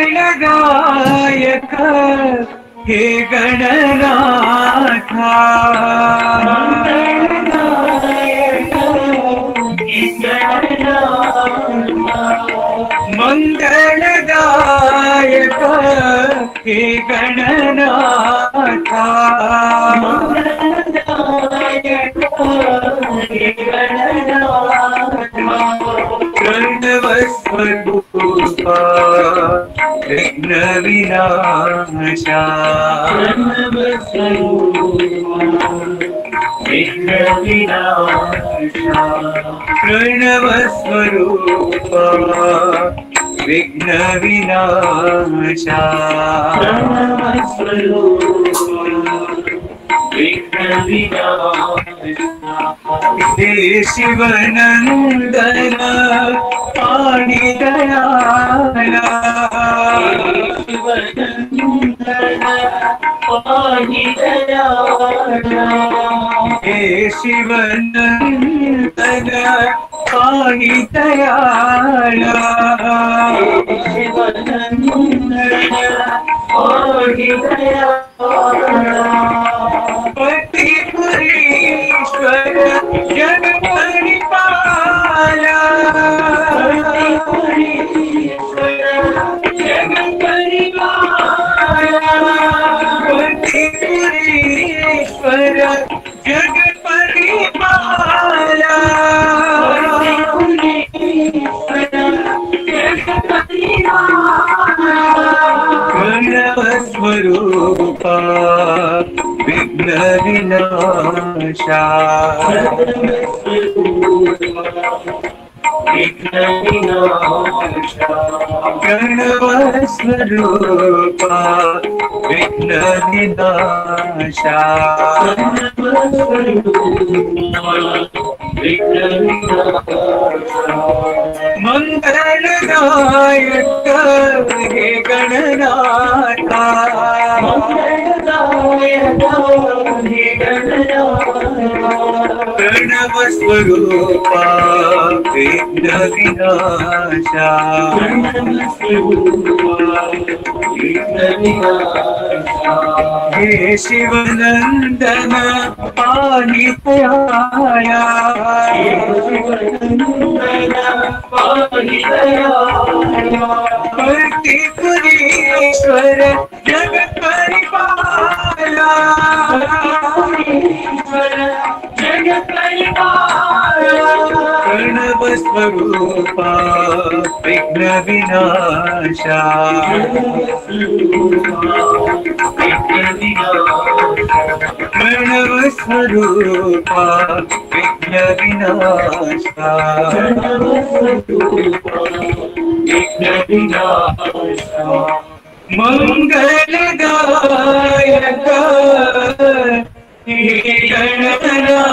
मंगलदायक हे गणनाथ, मंगलदायक हे गणनाथ, प्रणवस्वरूपा विघ्न विनाशा, प्रणवस्वरूपा विघ्न विनाशा, हे शिवनंदन पाणि दयाला, हे शिवनंदन पाणि दयाला, पति पुरीश्वर जग परिपाला, जग परिपाला, पति पुरीश्वर जग परिपाला, प्रणवस्वरूपा विघ्न विनाशा, प्रणवस्वरूपा विघ्न विनाशा, मंगलदायक हे गणनाथ, प्रणवस्वरूपा विघ्न विनाशा, हे शिवनंदन पाणि दयाला, पति पुरीश्वर जग परिपाला, जग परिपाला, प्रणवस्वरूपा विघ्न विनाशा, प्रणवस्वरूपा विघ्न विनाशा, मंगलदायक हे गणनाथ।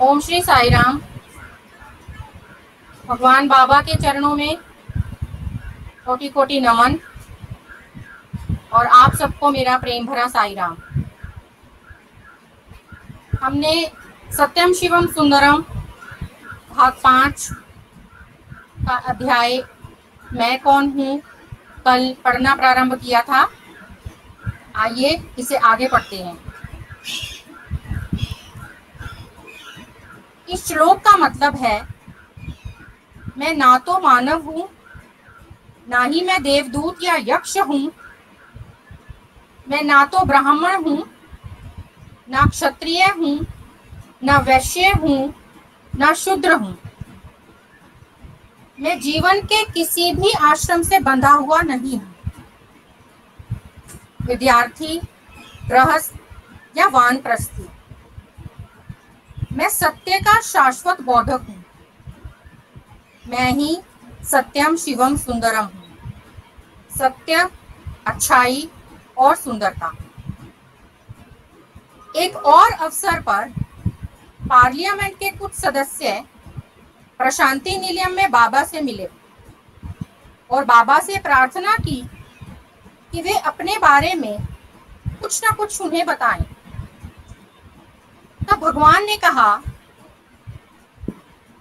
ओम श्री साई राम। भगवान बाबा के चरणों में कोटि कोटि नमन और आप सबको मेरा प्रेम भरा साई राम। हमने सत्यम शिवम सुंदरम भाग 5 का अध्याय मैं कौन हूँ कल पढ़ना प्रारंभ किया था। आइए इसे आगे पढ़ते हैं। इस श्लोक का मतलब है, मैं ना तो मानव हूँ, ना ही मैं देवदूत या यक्ष हूँ, मैं ना तो ब्राह्मण हूँ, ना क्षत्रिय हूँ, ना वैश्य हूँ, ना शूद्र हूँ। मैं जीवन के किसी भी आश्रम से बंधा हुआ नहीं हूँ, विद्यार्थी, गृहस्थ या वानप्रस्थी। मैं सत्य का शाश्वत बोधक हूँ। मैं ही सत्यम शिवम सुंदरम हूँ। सत्य, अच्छाई और सुंदरता। एक और अवसर पर पार्लियामेंट के कुछ सदस्य प्रशांति निलयम में बाबा से मिले। और बाबा से प्रार्थना की कि वे अपने बारे में कुछ ना कुछ उन्हें बताएं। तब भगवान ने कहा,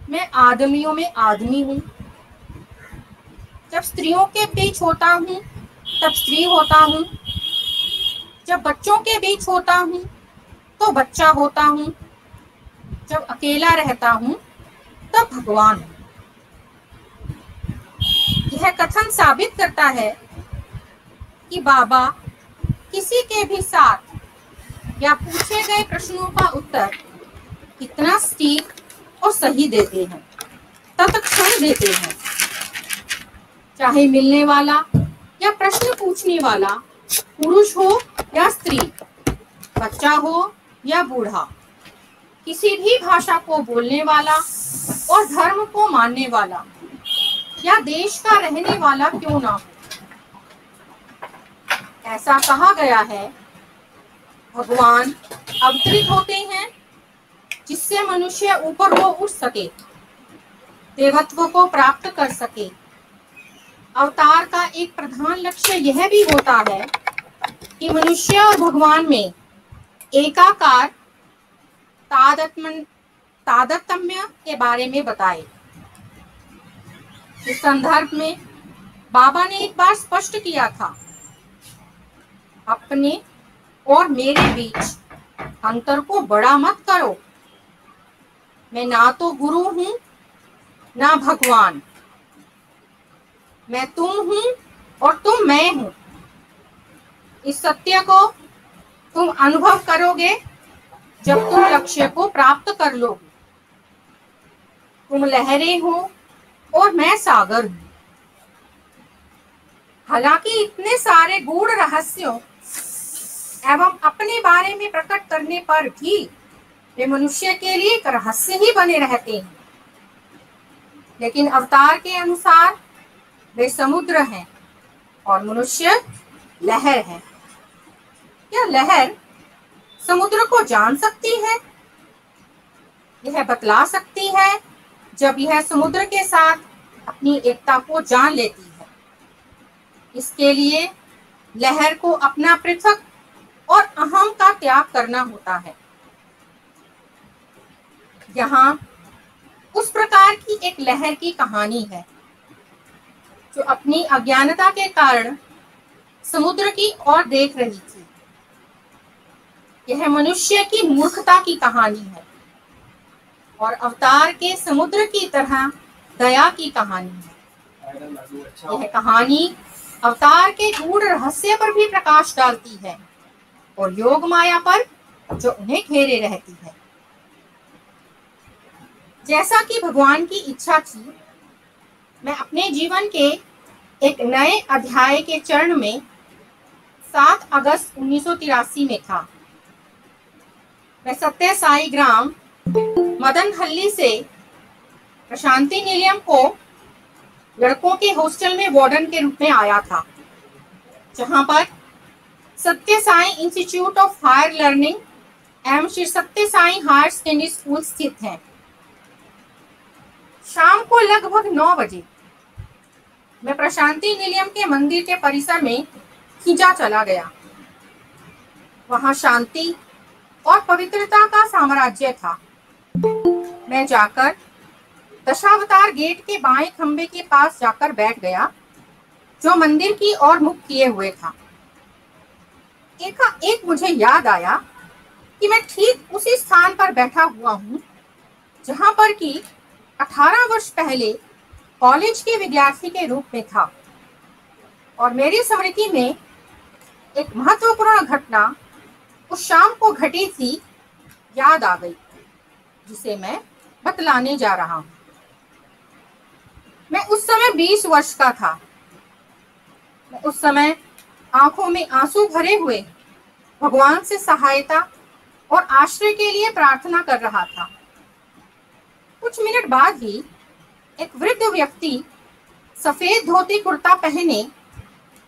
मैं आदमियों में आदमी हूँ। जब स्त्रियों के बीच होता हूँ तब स्त्री होता हूँ, जब बच्चों के बीच होता हूँ तो बच्चा होता हूँ, जब अकेला रहता हूँ तब भगवान हूँ। यह कथन साबित करता है कि बाबा किसी के भी साथ या पूछे गए प्रश्नों का उत्तर कितना सटीक और सही देते हैं, तत्क्षण देते हैं। चाहे मिलने वाला या प्रश्न पूछने वाला पुरुष हो या स्त्री, बच्चा हो या बूढ़ा, किसी भी भाषा को बोलने वाला और धर्म को मानने वाला या देश का रहने वाला क्यों ना हो। ऐसा कहा गया है, भगवान अवतरित होते हैं जिससे मनुष्य ऊपर को उठ सके, देवत्व को प्राप्त कर सके। अवतार का एक प्रधान लक्ष्य यह भी होता है कि मनुष्य और भगवान में एकाकार तादात्म्य के बारे में बताए। इस संदर्भ में बाबा ने एक बार स्पष्ट किया था, अपने और मेरे बीच अंतर को बड़ा मत करो। मैं ना तो गुरु हूं ना भगवान, मैं तुम हूं और तुम मैं हूं। इस सत्य को तुम अनुभव करोगे जब तुम लक्ष्य को प्राप्त कर लोगे। तुम लहरें हो और मैं सागर हूं। हालांकि इतने सारे गूढ़ रहस्यों एवं अपने बारे में प्रकट करने पर भी वे मनुष्य के लिए एक रहस्य ही बने रहते हैं, लेकिन अवतार के अनुसार वे समुद्र हैं और मनुष्य लहर है। क्या लहर समुद्र को जान सकती है? यह बतला सकती है जब यह समुद्र के साथ अपनी एकता को जान लेती है। इसके लिए लहर को अपना पृथक और अहम का त्याग करना होता है। यहाँ उस प्रकार की एक लहर की कहानी है जो अपनी अज्ञानता के कारण समुद्र की ओर देख रही थी। यह मनुष्य की मूर्खता की कहानी है और अवतार के समुद्र की तरह दया की कहानी है। यह कहानी अवतार के गूढ़ रहस्य पर भी प्रकाश डालती है और योग माया पर जो उन्हें घेरे रहती है। जैसा कि भगवान की इच्छा थी, मैं अपने जीवन के एक नए अध्याय के चरण में 7 अगस्त 1983 में था। मैं सत्य साई ग्राम मदनहल्ली से प्रशांति निलयम को लड़कों के हॉस्टल में वार्डन के रूप में आया था, जहां पर Sathya Sai institute of higher learning एवं श्री सत्य साई हायर सेकेंडरी स्कूल स्थित है। शाम को लगभग 9 बजे मैं प्रशांति निलयम के मंदिर के परिसर में खींचा चला गया। वहां शांति और पवित्रता का साम्राज्य था। मैं जाकर दशावतार गेट के बाएं खंबे के पास जाकर बैठ गया, जो मंदिर की ओर मुख किए हुए था। एकाएक मुझे याद आया कि मैं ठीक उसी स्थान पर बैठा हुआ हूँ जहां पर कि 18 वर्ष पहले कॉलेज के विद्यार्थी के रूप में था, और मेरी स्मृति में एक महत्वपूर्ण घटना उस शाम को घटी थी याद आ गई, जिसे मैं बतलाने जा रहा हूँ। मैं उस समय 20 वर्ष का था। मैं उस समय आंखों में आंसू भरे हुए भगवान से सहायता और आश्रय के लिए प्रार्थना कर रहा था। कुछ मिनट बाद ही एक वृद्ध व्यक्ति सफेद धोती कुर्ता पहने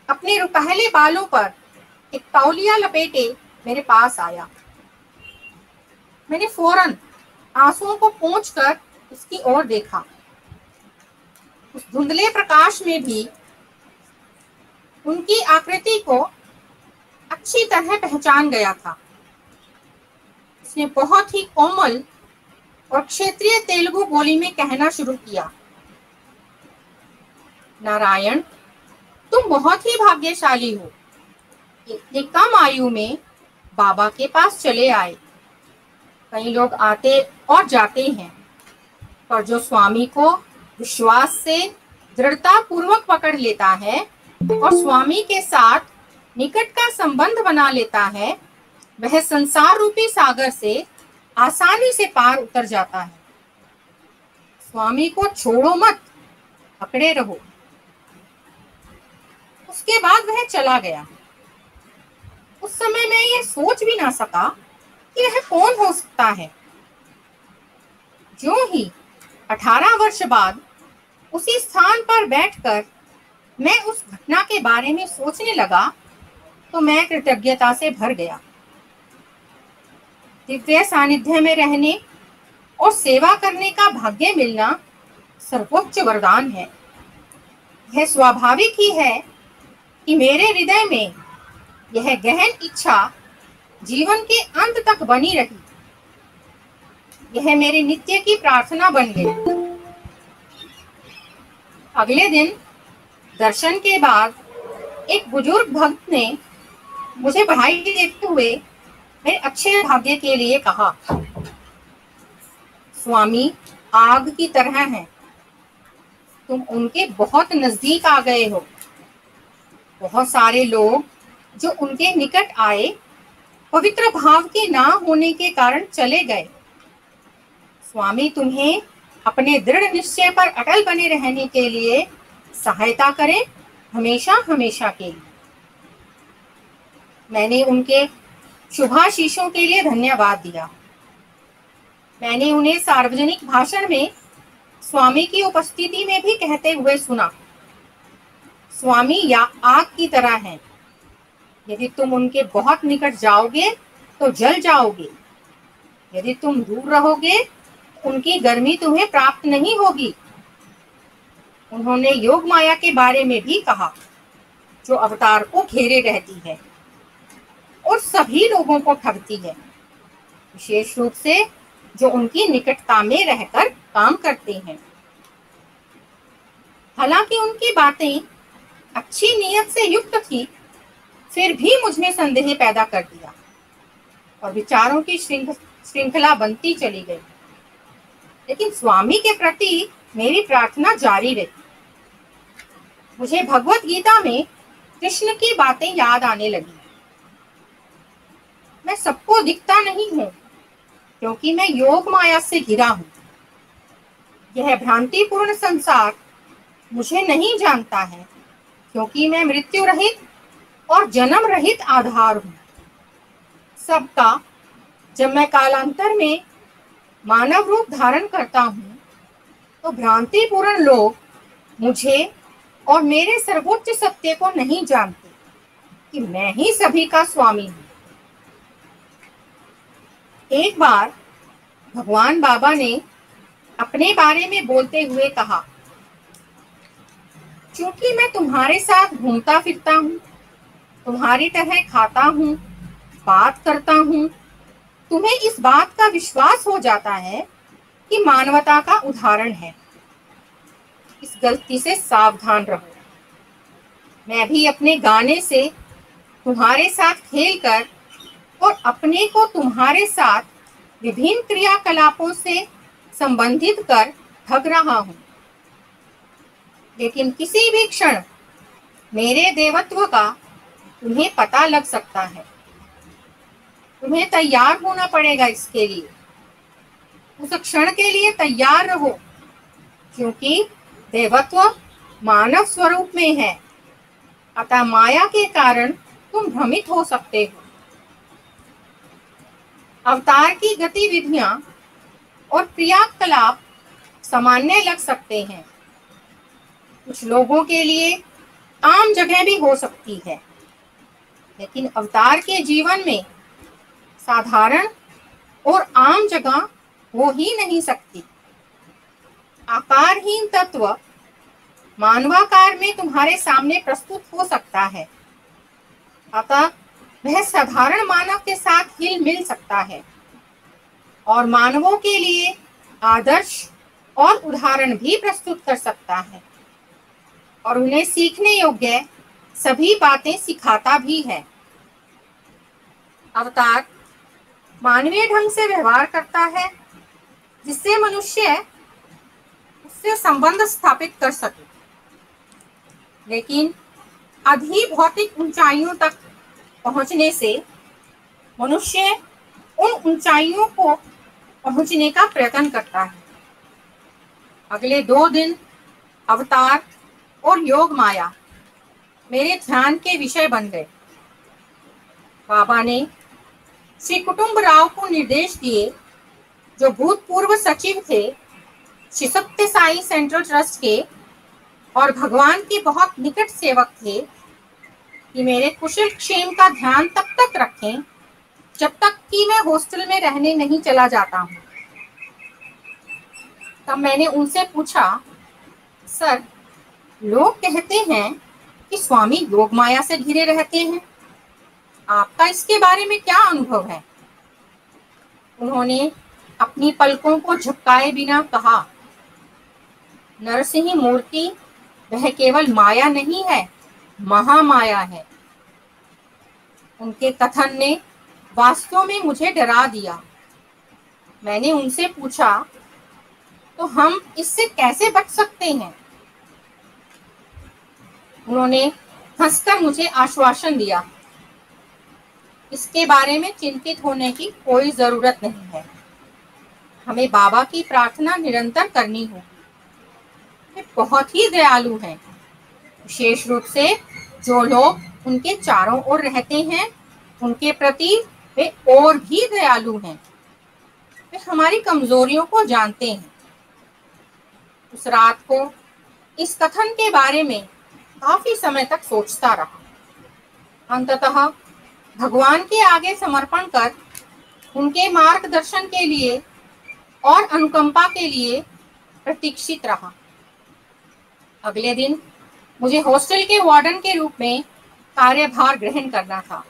अपने रुपहले बालों पर एक तौलिया लपेटे मेरे पास आया। मैंने फौरन आंसुओं को पोंछकर उसकी ओर देखा। उस धुंधले प्रकाश में भी उनकी आकृति को अच्छी तरह पहचान गया था। उसने बहुत ही कोमल और क्षेत्रीय तेलुगु बोली में कहना शुरू किया, नारायण, तुम बहुत ही भाग्यशाली हो। इतनी कम आयु में बाबा के पास चले आए। कई लोग आते और जाते हैं, पर जो स्वामी को विश्वास से दृढ़ता पूर्वक पकड़ लेता है और स्वामी के साथ निकट का संबंध बना लेता है, वह संसार रूपी सागर से आसानी से पार उतर जाता है। स्वामी को छोड़ो मत, पकड़े रहो। उसके बाद वह चला गया। उस समय मैं ये सोच भी ना सका कि वह कौन हो सकता है। जो ही 18 वर्ष बाद उसी स्थान पर बैठकर मैं उस घटना के बारे में सोचने लगा तो मैं कृतज्ञता से भर गया। दिव्य सानिध्य में रहने और सेवा करने का भाग्य मिलना सर्वोच्च वरदान है। यह स्वाभाविक ही है कि मेरे हृदय में यह गहन इच्छा जीवन के अंत तक बनी रही। यह मेरी नित्य की प्रार्थना बन गई। अगले दिन दर्शन के बाद एक बुजुर्ग भक्त ने मुझे बधाई देते हुए मेरे अच्छे भाग्य के लिए कहा, स्वामी आग की तरह हैं, तुम उनके बहुत नजदीक आ गए हो। बहुत सारे लोग जो उनके निकट आए, पवित्र भाव के ना होने के कारण चले गए। स्वामी तुम्हें अपने दृढ़ निश्चय पर अटल बने रहने के लिए सहायता करें, हमेशा हमेशा के लिए। मैंने उनके शुभाशीषों के लिए धन्यवाद दिया। मैंने उन्हें सार्वजनिक भाषण में स्वामी की उपस्थिति में भी कहते हुए सुना, स्वामी या आग की तरह हैं। यदि तुम उनके बहुत निकट जाओगे तो जल जाओगे। यदि तुम दूर रहोगे उनकी गर्मी तुम्हें प्राप्त नहीं होगी। उन्होंने योग माया के बारे में भी कहा, जो अवतार को घेरे रहती है और सभी लोगों को ठगती है, विशेष रूप से जो उनकी निकटता में रहकर काम करते हैं। हालांकि उनकी बातें अच्छी नियत से युक्त थी, फिर भी मुझमें संदेह पैदा कर दिया और विचारों की श्रृंखला बनती चली गई। लेकिन स्वामी के प्रति मेरी प्रार्थना जारी रही। मुझे भगवत गीता में कृष्ण की बातें याद आने लगी। मैं सबको दिखता नहीं हूं, क्योंकि मैं योग माया से घिरा हूं। यह भ्रांतिपूर्ण संसार मुझे नहीं जानता है, क्योंकि मैं मृत्यु रहित और जन्म रहित आधार हूं सबका। जब मैं कालांतर में मानव रूप धारण करता हूं, तो भ्रांतिपूर्ण लोग मुझे और मेरे सर्वोच्च सत्य को नहीं जानते कि मैं ही सभी का स्वामी हूं। एक बार भगवान बाबा ने अपने बारे में बोलते हुए कहा, क्योंकि मैं तुम्हारे साथ घूमता फिरता हूँ, तुम्हारी तरह खाता हूँ, बात करता हूँ, तुम्हें इस बात का विश्वास हो जाता है कि मानवता का उदाहरण है। इस गलती से सावधान रहो। मैं भी अपने गाने से तुम्हारे साथ खेलकर और अपने को तुम्हारे साथ विभिन्न क्रियाकलापों से संबंधित कर ठग रहा हूं। लेकिन किसी भी क्षण मेरे देवत्व का तुम्हें पता लग सकता है। तुम्हें तैयार होना पड़ेगा इसके लिए। उस क्षण के लिए तैयार रहो, क्योंकि देवत्व मानव स्वरूप में है, अतः माया के कारण तुम भ्रमित हो सकते हो। अवतार की गतिविधियां और क्रियाकलाप सामान्य लग सकते हैं, कुछ लोगों के लिए आम जगह भी हो सकती है, लेकिन अवतार के जीवन में साधारण और आम जगह हो ही नहीं सकती। आकारहीन तत्व मानवाकार में तुम्हारे सामने प्रस्तुत हो सकता है, अतः वह साधारण मानव के साथ हिल मिल सकता है और मानवों के लिए आदर्श और उदाहरण भी प्रस्तुत कर सकता है और उन्हें सीखने योग्य सभी बातें सिखाता भी है। अवतार मानवीय ढंग से व्यवहार करता है जिससे मनुष्य उससे संबंध स्थापित कर सके, लेकिन अधि भौतिक ऊंचाइयों तक पहुंचने से मनुष्य उन ऊंचाइयों को पहुंचने का प्रयत्न करता है। अगले 2 दिन अवतार और योग माया मेरे ध्यान के विषय बन गए। बाबा ने श्री कुटुंब राव को निर्देश दिए, जो भूतपूर्व सचिव थे श्री सत्य साई सेंट्रल ट्रस्ट के और भगवान के बहुत निकट सेवक थे, कि मेरे कुशल क्षेम का ध्यान तब तक रखें जब तक कि मैं हॉस्टल में रहने नहीं चला जाता हूँ। तब मैंने उनसे पूछा, सर, लोग कहते हैं कि स्वामी योग माया से घिरे रहते हैं, आपका इसके बारे में क्या अनुभव है? उन्होंने अपनी पलकों को झपकाए बिना कहा, नरसिंह मूर्ति वह केवल माया नहीं है, महामाया है। उनके कथन ने वास्तव में मुझे डरा दिया। मैंने उनसे पूछा, तो हम इससे कैसे बच सकते हैं? उन्होंने हंसकर मुझे आश्वासन दिया, इसके बारे में चिंतित होने की कोई जरूरत नहीं है। हमें बाबा की प्रार्थना निरंतर करनी होगी। वे बहुत ही दयालु हैं, विशेष रूप से जो लोग उनके चारों ओर रहते हैं उनके प्रति वे और भी दयालु हैं। वे हमारी कमजोरियों को जानते हैं। उस रात को इस कथन के बारे में काफी समय तक सोचता रहा। अंततः भगवान के आगे समर्पण कर उनके मार्गदर्शन के लिए और अनुकंपा के लिए प्रतीक्षित रहा। अगले दिन मुझे हॉस्टल के वार्डन के रूप में कार्यभार ग्रहण करना था।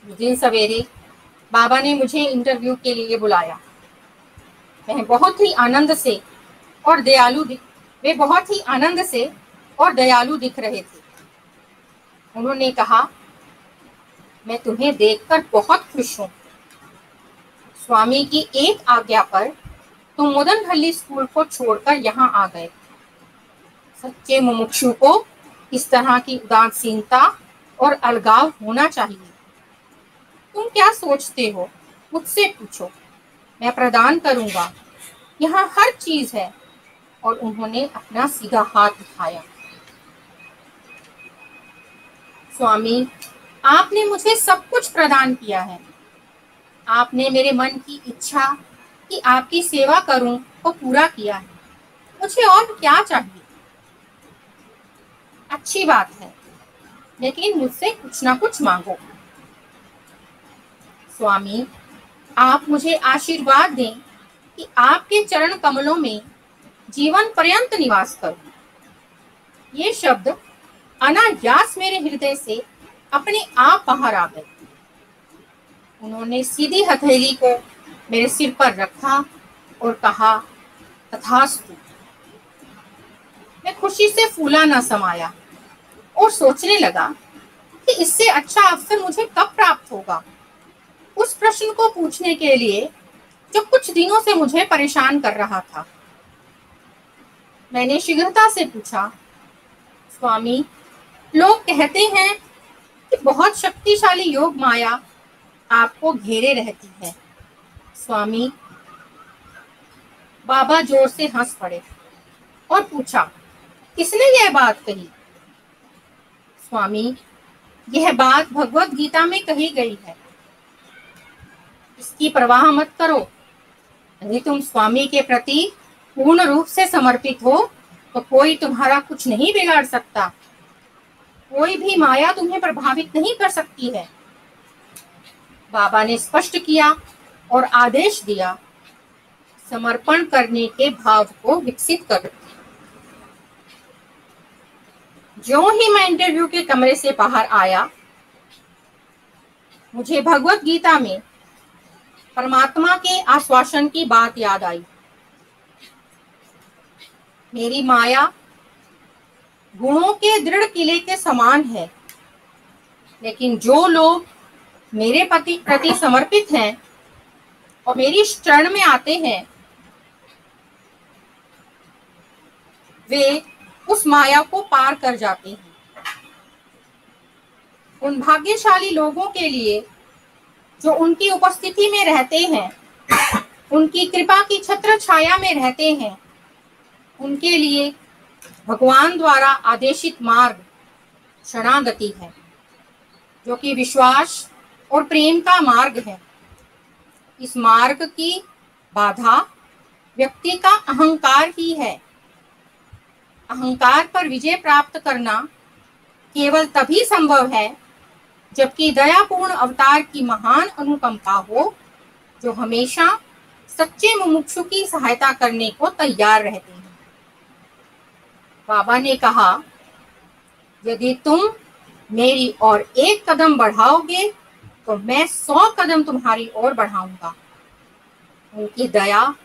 उस दिन सवेरे बाबा ने मुझे इंटरव्यू के लिए बुलाया। वे बहुत ही आनंद से और दयालु दिख रहे थे। उन्होंने कहा, मैं तुम्हें देखकर बहुत खुश हूँ। स्वामी की एक आज्ञा पर तुम मुदनहल्ली स्कूल को छोड़कर यहाँ आ गए। सच्चे मुमुक्षु को इस तरह की उदासीनता और अलगाव होना चाहिए। तुम क्या सोचते हो, मुझसे पूछो, मैं प्रदान करूंगा। यहाँ हर चीज है। और उन्होंने अपना सीधा हाथ दिखाया। स्वामी, आपने मुझे सब कुछ प्रदान किया है। आपने मेरे मन की इच्छा कि आपकी सेवा करूं को पूरा किया है। मुझे और क्या चाहिए? अच्छी बात है, लेकिन मुझसे कुछ ना कुछ मांगो। स्वामी, आप मुझे आशीर्वाद दें कि आपके चरण कमलों में जीवन पर्यंत निवास करूं। ये शब्द अनायास मेरे हृदय से अपने आप बाहर आ गए। उन्होंने सीधी हथेली को मेरे सिर पर रखा और कहा, तथास्तु। मैं खुशी से फूला न समाया और सोचने लगा कि इससे अच्छा अवसर मुझे कब प्राप्त होगा उस प्रश्न को पूछने के लिए जो कुछ दिनों से मुझे परेशान कर रहा था। मैंने शीघ्रता से पूछा, स्वामी, लोग कहते हैं कि बहुत शक्तिशाली योग माया आपको घेरे रहती है। स्वामी, बाबा जोर से हंस पड़े और पूछा, किसने यह बात कही? स्वामी, यह बात भगवत गीता में कही गई है। इसकी परवाह मत करो। यदि तुम स्वामी के प्रति पूर्ण रूप से समर्पित हो तो कोई तुम्हारा कुछ नहीं बिगाड़ सकता। कोई भी माया तुम्हें प्रभावित नहीं कर सकती है। बाबा ने स्पष्ट किया और आदेश दिया, समर्पण करने के भाव को विकसित करो। ज्यों ही मैं इंटरव्यू के कमरे से बाहर आया, मुझे भगवत गीता में परमात्मा के आश्वासन की बात याद आई। मेरी माया गुणों के दृढ़ किले के समान है, लेकिन जो लोग मेरे प्रति समर्पित हैं और मेरी शरण में आते हैं, वे उस माया को पार कर जाते हैं। उन भाग्यशाली लोगों के लिए जो उनकी उपस्थिति में रहते हैं, उनकी कृपा की छत्र छाया में रहते हैं, उनके लिए भगवान द्वारा आदेशित मार्ग शरणागति है, जो कि विश्वास और प्रेम का मार्ग है। इस मार्ग की बाधा व्यक्ति का अहंकार ही है। अहंकार पर विजय प्राप्त करना केवल तभी संभव है जबकि दयापूर्ण अवतार की महान अनुकंपा हो, जो हमेशा सच्चे मुमुक्षु की सहायता करने को तैयार रहते हैं। बाबा ने कहा, यदि तुम मेरी ओर एक कदम बढ़ाओगे तो मैं 100 कदम तुम्हारी ओर बढ़ाऊंगा। उनकी दया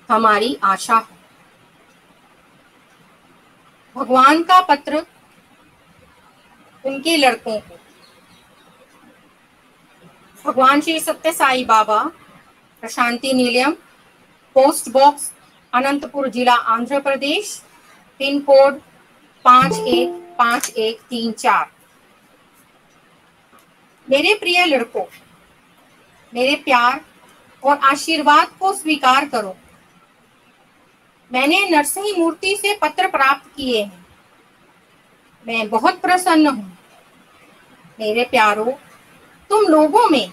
हमारी आशा है। भगवान का पत्र उनके लड़कों को। भगवान श्री सत्य साई बाबा, प्रशांति निलयम, पोस्ट बॉक्स, अनंतपुर जिला, आंध्र प्रदेश, पिन कोड 515134। मेरे प्रिय लड़कों, मेरे प्यार और आशीर्वाद को स्वीकार करो। मैंने नरसिंह मूर्ति से पत्र प्राप्त किए हैं। मैं बहुत प्रसन्न हूँ। मेरे प्यारों, तुम लोगों में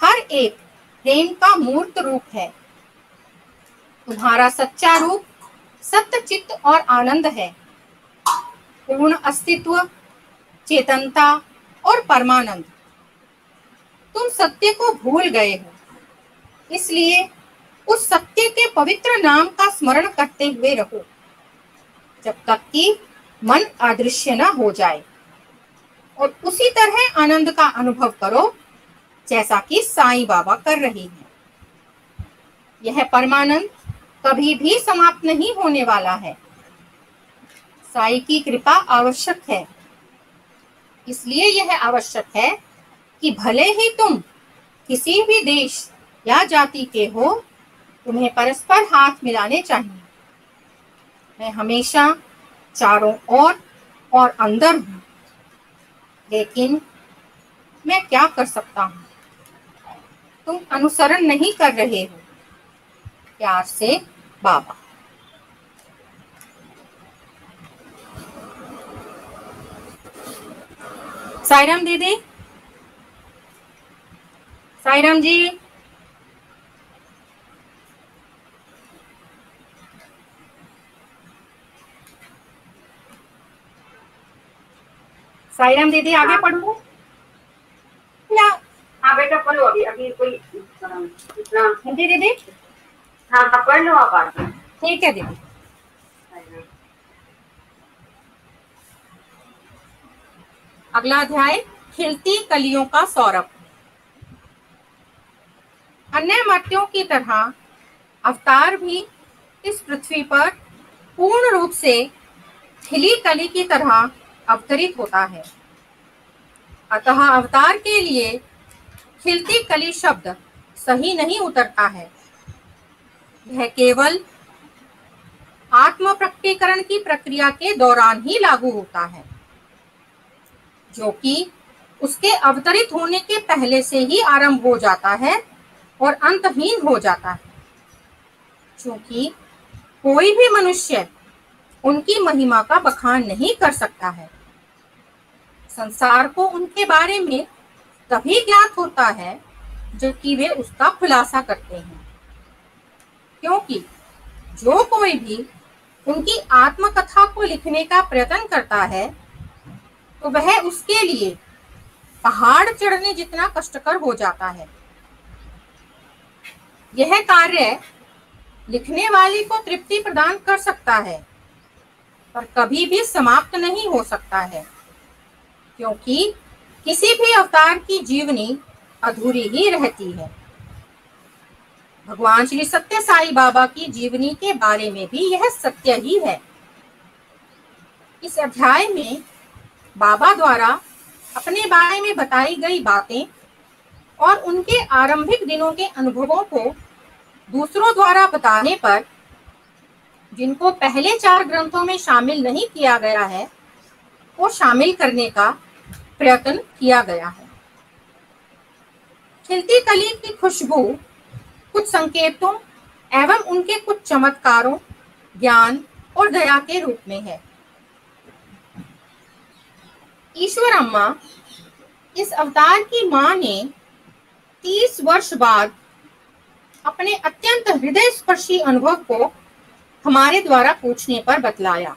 हर एक प्रेम का मूर्त रूप है। तुम्हारा सच्चा रूप सत्य, चित्त और आनंद है। पूर्ण अस्तित्व, चेतनता और परमानंद। तुम सत्य को भूल गए हो, इसलिए उस सत्य के पवित्र नाम का स्मरण करते हुए रहो जब तक कि मन अदृश्य न हो जाए, और उसी तरह आनंद का अनुभव करो जैसा कि साईं बाबा कर रहे हैं। यह परमानंद कभी भी समाप्त नहीं होने वाला है। साईं की कृपा आवश्यक है, इसलिए यह आवश्यक है कि भले ही तुम किसी भी देश या जाति के हो, तुम्हें परस्पर हाथ मिलाने चाहिए। मैं हमेशा चारों ओर और अंदर हूँ, लेकिन मैं क्या कर सकता हूँ? तुम अनुसरण नहीं कर रहे हो। प्यार से, बाबा। साईराम दीदी, साईराम जी। साईराम दीदी, आगे पढ़ो या? हाँ बेटा पढ़ो। अभी अभी कोई इतना हिंदी दीदी? हाँ हाँ पढ़ लो आप आगे। ठीक है दीदी। अगला अध्याय, खिलती कलियों का सौरभ। अन्य मर्त्यों की तरह अवतार भी इस पृथ्वी पर पूर्ण रूप से खिली कली की तरह अवतरित होता है। अतः अवतार के लिए खिलती कली शब्द सही नहीं उतरता है। यह केवल आत्म प्रकटीकरण की प्रक्रिया के दौरान ही लागू होता है, जो कि उसके अवतरित होने के पहले से ही आरंभ हो जाता है और अंतहीन हो जाता है, क्योंकि कोई भी मनुष्य उनकी महिमा का बखान नहीं कर सकता है। संसार को उनके बारे में तभी ज्ञात होता है जबकि वे उसका खुलासा करते हैं, क्योंकि जो कोई भी उनकी आत्मकथा को लिखने का प्रयत्न करता है तो वह उसके लिए पहाड़ चढ़ने जितना कष्टकर हो जाता है। यह कार्य लिखने वाले को तृप्ति प्रदान कर सकता है, पर कभी भी समाप्त नहीं हो सकता है, क्योंकि किसी भी अवतार की जीवनी अधूरी ही रहती है। भगवान श्री सत्य साई बाबा की जीवनी के बारे में भी यह सत्य ही है। इस अध्याय में बाबा द्वारा अपने बारे में बताई गई बातें और उनके आरंभिक दिनों के अनुभवों को दूसरों द्वारा बताने पर, जिनको पहले 4 ग्रंथों में शामिल नहीं किया गया है, वो शामिल करने का प्रयत्न किया गया है। खिलती कली की खुशबू कुछ संकेतों एवं उनके कुछ चमत्कारों, ज्ञान और दया के रूप में है। ईश्वर अम्मा, इस अवतार की मां ने 30 वर्ष बाद अपने अत्यंत हृदय स्पर्शी अनुभव को हमारे द्वारा पूछने पर बतलाया।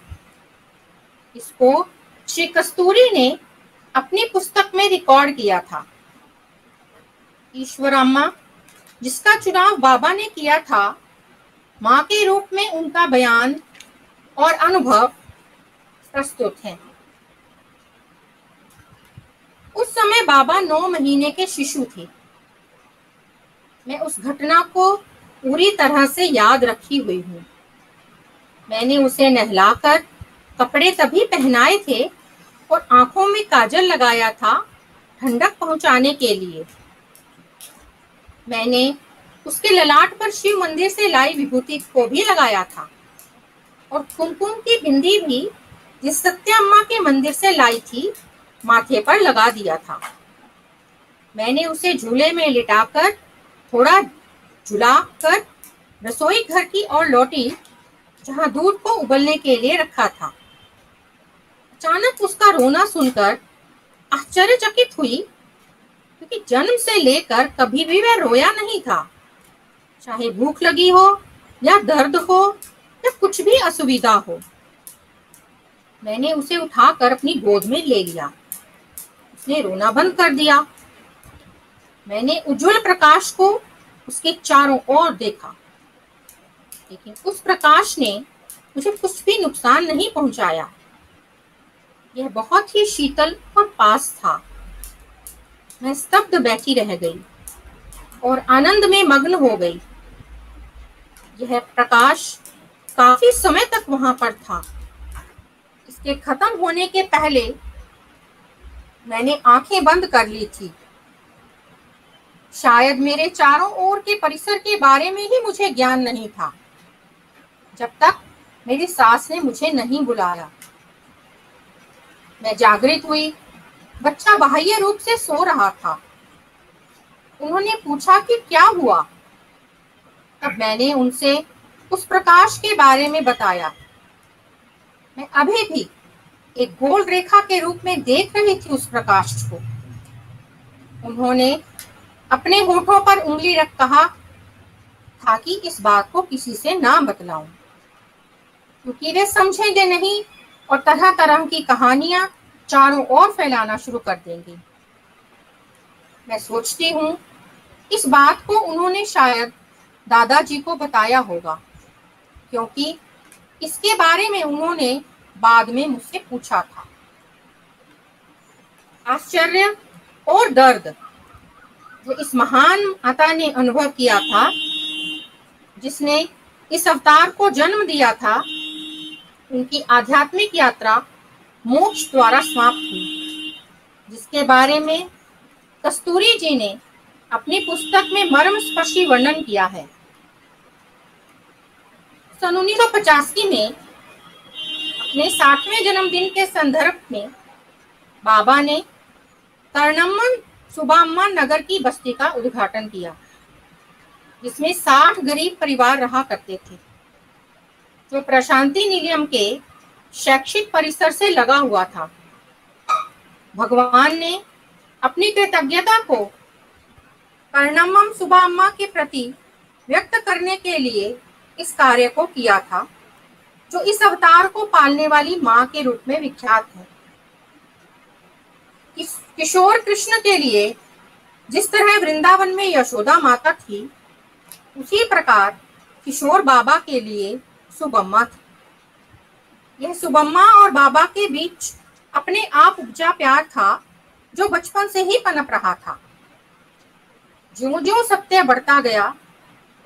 इसको श्री कस्तूरी ने अपनी पुस्तक में रिकॉर्ड किया था। ईश्वर अम्मा, जिसका चुनाव बाबा ने किया था, मां के रूप में उनका बयान और अनुभव प्रस्तुत है। उस समय बाबा 9 महीने के शिशु थे। मैं उस घटना को पूरी तरह से याद रखी हुई हूँ। मैंने उसे नहलाकर कपड़े तभी पहनाए थे और आंखों में काजल लगाया था, ठंडक पहुंचाने के लिए। मैंने उसके ललाट पर शिव मंदिर से लाई विभूति को भी लगाया था और कुमकुम की बिंदी भी, जिस सत्य अम्मा के मंदिर से लाई थी, माथे पर लगा दिया था। मैंने उसे झूले में लिटाकर थोड़ा झुलाकर रसोई घर की ओर लौटी, जहां दूध को उबलने के लिए रखा था। अचानक उसका रोना सुनकर आश्चर्यचकित हुई, क्योंकि जन्म से लेकर कभी भी वह रोया नहीं था, चाहे भूख लगी हो या दर्द हो या कुछ भी असुविधा हो। मैंने उसे उठाकर अपनी गोद में ले लिया। उसने रोना बंद कर दिया। मैंने उज्जवल प्रकाश को उसके चारों ओर देखा, लेकिन उस प्रकाश ने मुझे कुछ भी नुकसान नहीं पहुंचाया। यह बहुत ही शीतल और पास था। मैं स्तब्ध बैठी रह गई और आनंद में मग्न हो गई। यह प्रकाश काफी समय तक वहां पर था। इसके खत्म होने के पहले मैंने आंखें बंद कर ली थी। शायद मेरे चारों ओर के परिसर के बारे में ही मुझे ज्ञान नहीं था, जब तक मेरी सास ने मुझे नहीं बुलाया। मैं जागृत हुई। बच्चा बाह्य रूप से सो रहा था। उन्होंने पूछा कि क्या हुआ। तब मैंने उनसे उस प्रकाश के बारे में बताया। मैं अभी भी एक गोल रेखा के रूप में देख रही थी उस प्रकाश को। उन्होंने अपने होठों पर उंगली रख कहा था कि इस बात को किसी से ना बतलाऊं, क्योंकि वे समझेंगे नहीं और तरह तरह की कहानियां चारों ओर फैलाना शुरू कर देंगे। मैं सोचती हूँ इस बात को उन्होंने शायद दादाजी को बताया होगा, क्योंकि इसके बारे में उन्होंने बाद में मुझसे पूछा था। आश्चर्य और दर्द जो इस महान माता ने अनुभव किया था, जिसने इस अवतार को जन्म दिया था, उनकी आध्यात्मिक यात्रा मोक्ष द्वारा समाप्त हुई, जिसके बारे में कस्तूरी जी ने अपनी पुस्तक में मर्मस्पर्शी वर्णन किया है। सन 1985 में अपने 60वें जन्मदिन के संदर्भ में बाबा ने कर्णम्मन सुबाम्मा नगर की बस्ती का उद्घाटन किया, जिसमें 60 गरीब परिवार रहा करते थे, जो प्रशांति निलयम के शैक्षिक परिसर से लगा हुआ था। भगवान ने अपनी कृतज्ञता को कर्णम्मम सुबाम्मा के प्रति व्यक्त करने के लिए इस कार्य को किया था, जो इस अवतार को पालने वाली मां के रूप में विख्यात है। किशोर कृष्ण के लिए जिस तरह वृंदावन में यशोदा माता थी, उसी प्रकार किशोर बाबा के लिए सुबम्मा थी। यह सुबम्मा और बाबा के बीच अपने आप उपजा प्यार था जो बचपन से ही पनप रहा था। ज्यों ज्यों सत्य बढ़ता गया,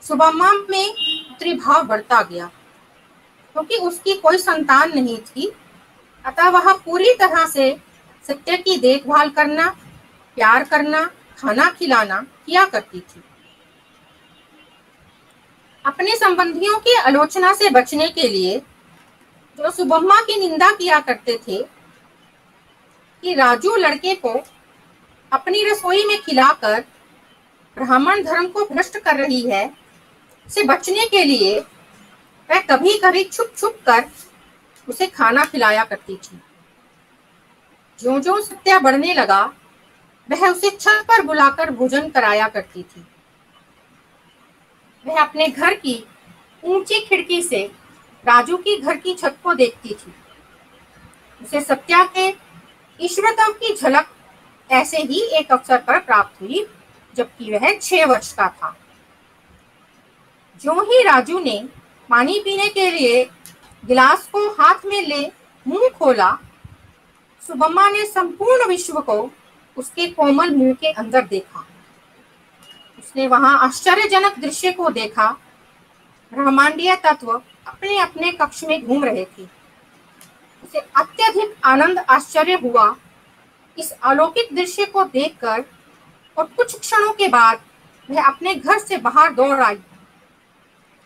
सुबम्मा में पितृभाव बढ़ता गया। क्योंकि उसकी कोई संतान नहीं थी, अतः वह पूरी तरह से सत्य की देखभाल करना, प्यार करना, खाना खिलाना किया करती थी। अपने संबंधियों की आलोचना से बचने के लिए जो सुबम्मा की निंदा किया करते थे कि राजू लड़के को अपनी रसोई में खिलाकर ब्राह्मण धर्म को भ्रष्ट कर रही है, से बचने के लिए वह कभी कभी छुप छुप कर उसे खाना खिलाया करती थी। ज्यों ज्यों सत्या बढ़ने लगा, वह उसे छत पर बुलाकर भोजन कराया करती थी। वह अपने घर की ऊंची खिड़की से राजू की घर की छत को देखती थी। उसे सत्या के ईश्वरत्व की झलक ऐसे ही एक अवसर पर प्राप्त हुई जबकि वह 6 वर्ष का था। जो ही राजू ने पानी पीने के लिए गिलास को हाथ में ले मुंह खोला, सुबम्मा ने संपूर्ण विश्व को उसके कोमल मुंह के अंदर देखा। उसने वहां आश्चर्यजनक दृश्य को देखा। ब्रह्मांडीय तत्व अपने अपने कक्ष में घूम रहे थे। उसे अत्यधिक आनंद आश्चर्य हुआ इस अलौकिक दृश्य को देखकर, और कुछ क्षणों के बाद वह अपने घर से बाहर दौड़ आई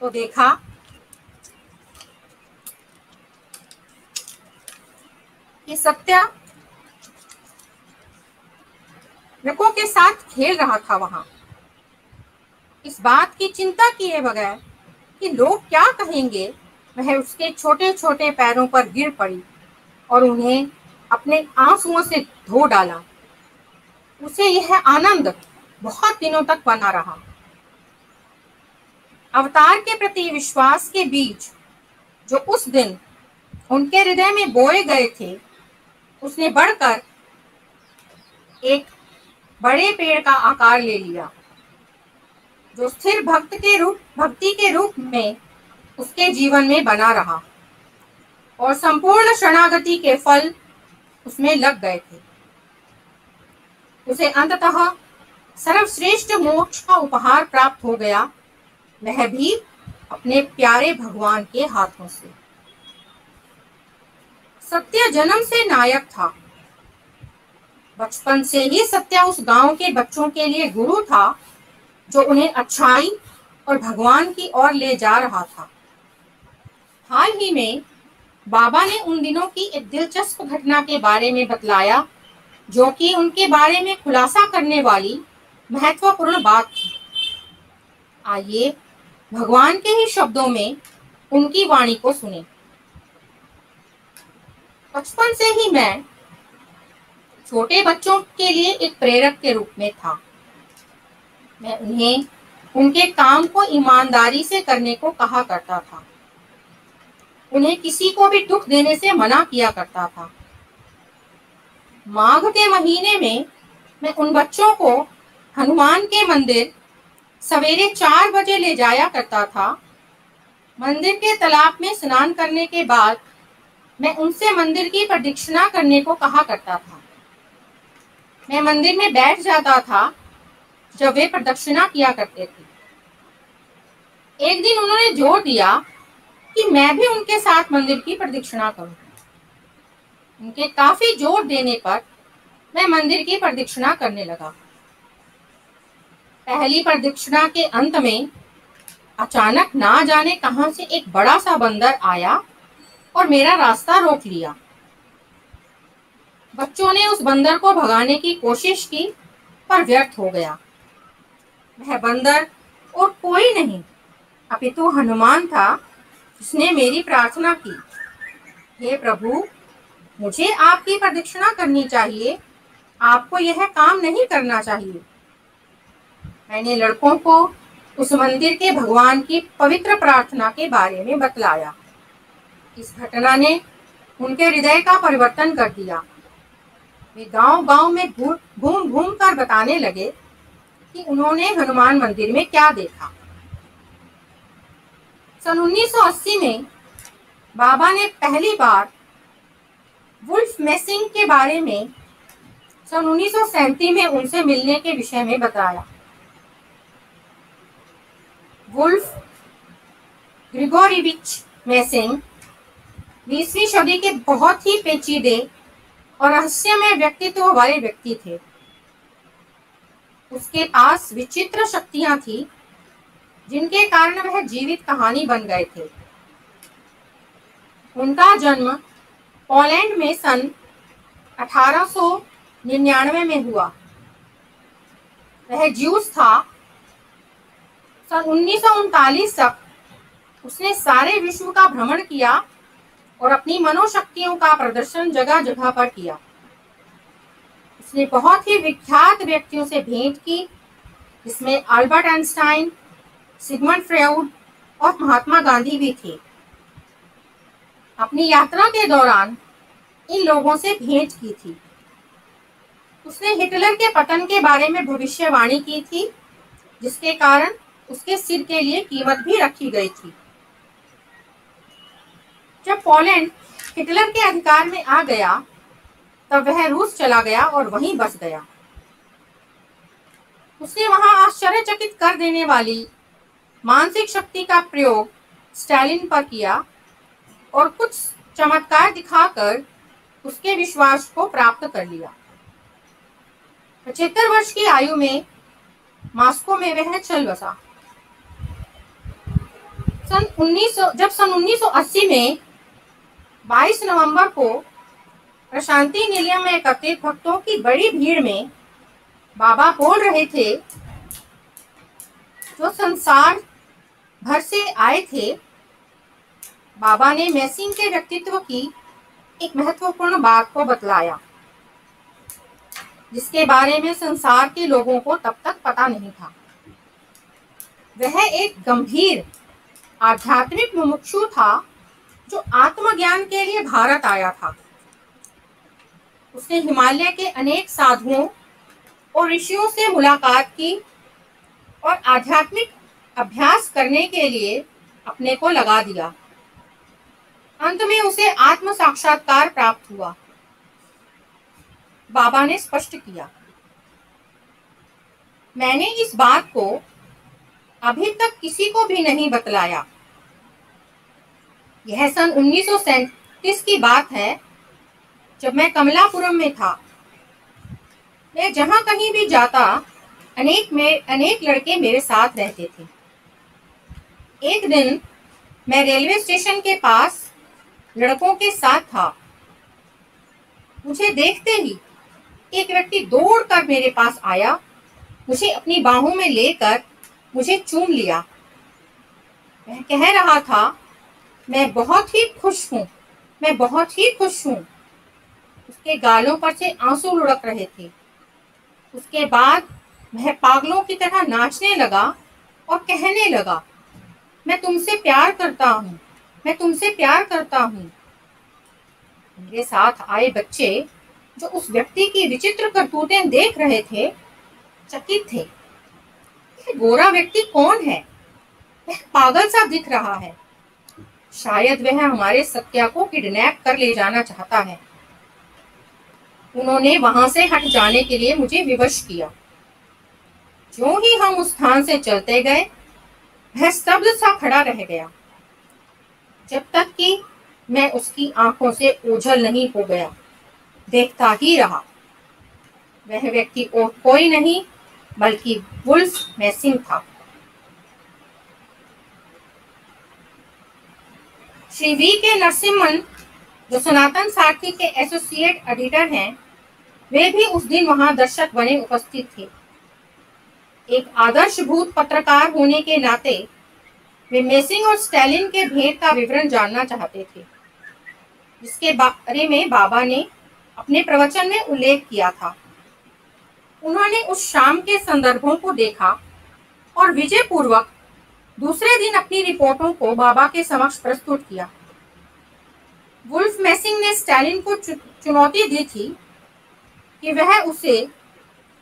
तो देखा कि सत्या लड़कों के साथ खेल रहा था। वहां इस बात की चिंता किए बगैर कि लोग क्या कहेंगे, वह उसके छोटे छोटे पैरों पर गिर पड़ी और उन्हें अपने आंसुओं से धो डाला। उसे यह आनंद बहुत दिनों तक बना रहा। अवतार के प्रति विश्वास के बीज जो उस दिन उनके हृदय में बोए गए थे, उसने बढ़कर एक बड़े पेड़ का आकार ले लिया, जो स्थिर भक्ति के रूप में उसके जीवन में बना रहा, और संपूर्ण शरणागति के फल उसमें लग गए थे। उसे अंततः सर्वश्रेष्ठ मोक्ष का उपहार प्राप्त हो गया, वह भी अपने प्यारे भगवान के हाथों से। सत्य जन्म से नायक था। बचपन से ही सत्या उस गांव के बच्चों के लिए गुरु था जो उन्हें अच्छाई और भगवान की ओर ले जा रहा था। हाल ही में बाबा ने उन दिनों की एक दिलचस्प घटना के बारे में बतलाया, जो कि उनके बारे में खुलासा करने वाली महत्वपूर्ण बात थी। आइए भगवान के ही शब्दों में उनकी वाणी को सुने। बचपन से ही मैं छोटे बच्चों के लिए एक प्रेरक के रूप में था। मैं उन्हें उनके काम को ईमानदारी से करने को कहा करता था। उन्हें किसी को भी दुख देने से मना किया करता था। माघ के महीने में मैं उन बच्चों को हनुमान के मंदिर सवेरे 4 बजे ले जाया करता था। मंदिर के तालाब में स्नान करने के बाद मैं उनसे मंदिर की प्रदक्षिणा करने को कहा करता था। मैं मंदिर में बैठ जाता था जब वे प्रदक्षिणा किया करते थे। एक दिन उन्होंने जोर दिया कि मैं भी उनके साथ मंदिर की प्रदक्षिणा करूं। उनके काफी जोर देने पर मैं मंदिर की प्रदक्षिणा करने लगा। पहली प्रदक्षिणा के अंत में अचानक ना जाने कहां से एक बड़ा सा बंदर आया और मेरा रास्ता रोक लिया। बच्चों ने उस बंदर को भगाने की कोशिश की पर व्यर्थ हो गया। वह बंदर और कोई नहीं अपितु हनुमान था, जिसने मेरी प्रार्थना की, हे प्रभु, मुझे आपकी प्रदक्षिणा करनी चाहिए, आपको यह काम नहीं करना चाहिए। मैंने लड़कों को उस मंदिर के भगवान की पवित्र प्रार्थना के बारे में बतलाया। इस घटना ने उनके हृदय का परिवर्तन कर दिया। वे गांव-गांव में घूम घूम कर बताने लगे कि उन्होंने हनुमान मंदिर में क्या देखा। सन 1980 में बाबा ने पहली बार वुल्फ मेसिंग के बारे में सन 1937 में उनसे मिलने के विषय में बताया। वुल्फ ग्रिगोरिविच मेसिंग 20वीं सदी के बहुत ही पेचीदे और रहस्यमय व्यक्तित्व वाले व्यक्ति थे। उसके पास विचित्र शक्तियां थी जिनके कारण वह जीवित कहानी बन गए थे। उनका जन्म पोलैंड में सन 1899 में हुआ। वह ज्यूस था। सन 1939 तक उसने सारे विश्व का भ्रमण किया और अपनी मनोशक्तियों का प्रदर्शन जगह जगह पर किया। उसने बहुत ही विख्यात व्यक्तियों से भेंट की, जिसमें अल्बर्ट आइंस्टाइन, सिगमंड फ्रायड और महात्मा गांधी भी थे। अपनी यात्रा के दौरान इन लोगों से भेंट की थी। उसने हिटलर के पतन के बारे में भविष्यवाणी की थी, जिसके कारण उसके सिर के लिए कीमत भी रखी गई थी। जब पोलैंड हिटलर के अधिकार में आ गया, तब वह रूस चला गया और वहीं बस गया। उसने वहां आश्चर्यचकित कर देने वाली मानसिक शक्ति का प्रयोग स्टालिन पर किया और कुछ चमत्कार दिखाकर उसके विश्वास को प्राप्त कर लिया। 75 वर्ष की आयु में मॉस्को में वह चल बसा। जब सन 1980 में 22 नवंबर को प्रशांति निलयम में एकत्रित भक्तों की बड़ी भीड़ में बाबा बोल रहे थे, जो संसार भर से आए थे। बाबा ने मेसिंग के व्यक्तित्व की एक महत्वपूर्ण बात को बतलाया, जिसके बारे में संसार के लोगों को तब तक पता नहीं था। वह एक गंभीर आध्यात्मिक मुमुक्षु था जो आत्मज्ञान के लिए भारत आया था। उसने हिमालय के अनेक साधुओं और ऋषियों से मुलाकात की और आध्यात्मिक अभ्यास करने के लिए अपने को लगा दिया। अंत में उसे आत्म साक्षात्कार प्राप्त हुआ। बाबा ने स्पष्ट किया, मैंने इस बात को अभी तक किसी को भी नहीं बतलाया। यह सन 1937 की बात है, जब मैं कमलापुरम में था। मैं जहां कहीं भी जाता, अनेक लड़के मेरे साथ रहते थे। एक दिन मैं रेलवे स्टेशन के पास लड़कों के साथ था। मुझे देखते ही एक व्यक्ति दौड़कर मेरे पास आया, मुझे अपनी बाहों में लेकर मुझे चूम लिया। वह कह रहा था, मैं बहुत ही खुश हूँ, मैं बहुत ही खुश हूँ। उसके गालों पर से आंसू लुढ़क रहे थे। उसके बाद वह पागलों की तरह नाचने लगा और कहने लगा, मैं तुमसे प्यार करता हूँ, मैं तुमसे प्यार करता हूँ। मेरे साथ आए बच्चे जो उस व्यक्ति की विचित्र करतूतें देख रहे थे, चकित थे। यह गोरा व्यक्ति कौन है? वह पागल सा दिख रहा है। शायद वह हमारे सत्या को किडनैप कर ले जाना चाहता है। उन्होंने वहां से हट जाने के लिए मुझे विवश किया। जो ही हम उस स्थान से चलते गए, वह स्तब्ध सा खड़ा रह गया, जब तक कि मैं उसकी आंखों से ओझल नहीं हो गया। देखता ही रहा। वह व्यक्ति और कोई नहीं बल्कि वुल्फ मेसिंग था। श्री वी के नरसिम्हन, जो सनातन सारथी के एसोसिएट एडिटर हैं, वे भी उस दिन वहां दर्शक बने उपस्थित थे। एक आदर्शभूत पत्रकार होने के नाते वे मेसिंग और स्टालिन के भेंट का विवरण जानना चाहते थे, जिसके बारे में बाबा ने अपने प्रवचन में उल्लेख किया था। उन्होंने उस शाम के संदर्भों को देखा और विजय पूर्वक दूसरे दिन अपनी रिपोर्टों को बाबा के समक्ष प्रस्तुत किया। वुल्फ मेसिंग ने स्टालिन को चुनौती दी थी कि वह उसे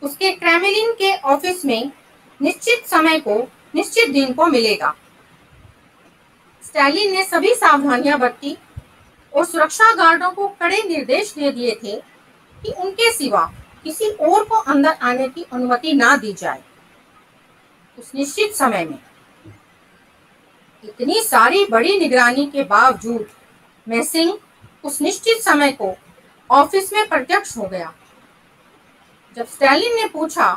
उसके क्रेमलिन के ऑफिस में निश्चित समय को, निश्चित दिन को मिलेगा। स्टालिन ने सभी सावधानियां बरती और सुरक्षा गार्डों को कड़े निर्देश दे दिए थे कि उनके सिवा किसी और को अंदर आने की अनुमति ना दी जाए। उस निश्चित समय में इतनी सारी बड़ी निगरानी के बावजूद मैसिंग उस निश्चित समय को ऑफिस में प्रत्यक्ष हो गया। जब स्टालिन ने पूछा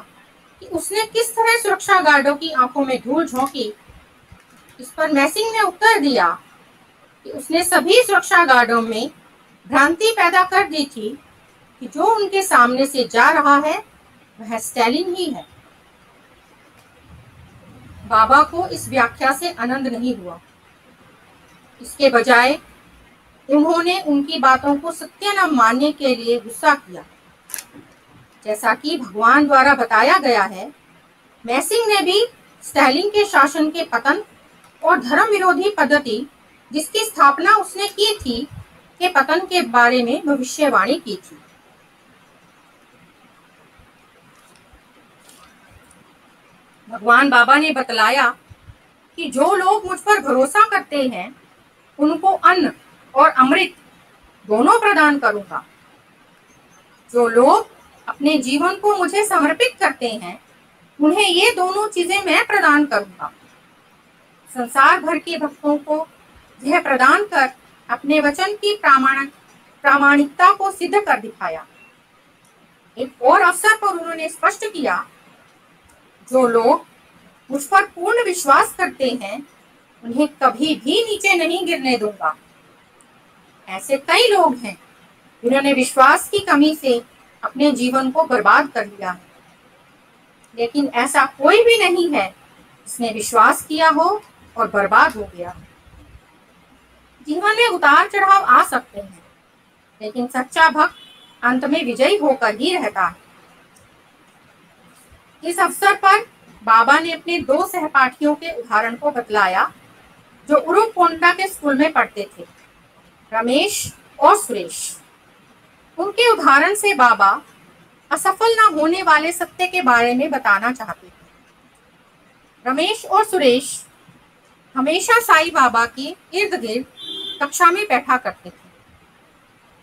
कि उसने किस तरह सुरक्षा गार्डों की आंखों में धूल झोंकी, इस पर मैसिंग ने उत्तर दिया कि उसने सभी सुरक्षा गार्डों में भ्रांति पैदा कर दी थी कि जो उनके सामने से जा रहा है वह स्टालिन ही है। बाबा को इस व्याख्या से आनंद नहीं हुआ। इसके बजाय उन्होंने उनकी बातों को सत्य न मानने के लिए गुस्सा किया। जैसा कि भगवान द्वारा बताया गया है, मैसिंग ने भी स्टालिन के शासन के पतन और धर्म विरोधी पद्धति जिसकी स्थापना उसने की थी के पतन के बारे में भविष्यवाणी की थी। भगवान बाबा ने बतलाया कि जो लोग मुझ पर भरोसा करते हैं उनको अन्न और अमृत दोनों प्रदान करूंगा। जो लोग अपने जीवन को मुझे समर्पित करते हैं उन्हें ये दोनों चीजें मैं प्रदान करूंगा। संसार भर के भक्तों को यह प्रदान कर अपने वचन की प्रामाणिकता को सिद्ध कर दिखाया। एक और अवसर पर उन्होंने स्पष्ट किया, जो लोग मुझ पर पूर्ण विश्वास करते हैं उन्हें कभी भी नीचे नहीं गिरने दूंगा। ऐसे कई लोग हैं जिन्होंने विश्वास की कमी से अपने जीवन को बर्बाद कर लिया है, लेकिन ऐसा कोई भी नहीं है जिसने विश्वास किया हो और बर्बाद हो गया। जीवन में उतार चढ़ाव आ सकते हैं, लेकिन सच्चा भक्त अंत में विजयी होकर ही रहता है। इस अवसर पर बाबा ने अपने 2 सहपाठियों के उदाहरण को बतलाया जो उरुकोंडा के स्कूल में पढ़ते थे, रमेश और सुरेश। उनके उदाहरण से बाबा असफल न होने वाले सत्य के बारे में बताना चाहते थे। रमेश और सुरेश हमेशा साईं बाबा के इर्द गिर्द कक्षा में बैठा करते थे।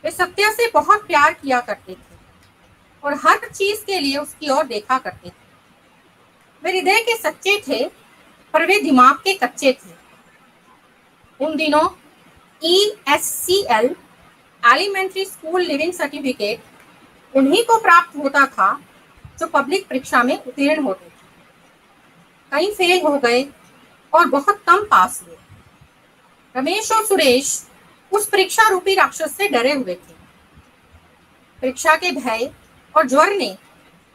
वे सत्य से बहुत प्यार किया करते थे और हर चीज के लिए उसकी ओर देखा करते थे। वे हृदय के सच्चे थे पर वे दिमाग के कच्चे थे। उन दिनों ESCL elementary school living certificate उन्हीं को प्राप्त होता था जो पब्लिक परीक्षा में उत्तीर्ण होते थे। कई फेल हो गए और बहुत कम पास हुए। रमेश और सुरेश उस परीक्षा रूपी राक्षस से डरे हुए थे। परीक्षा के भय और ज्वर ने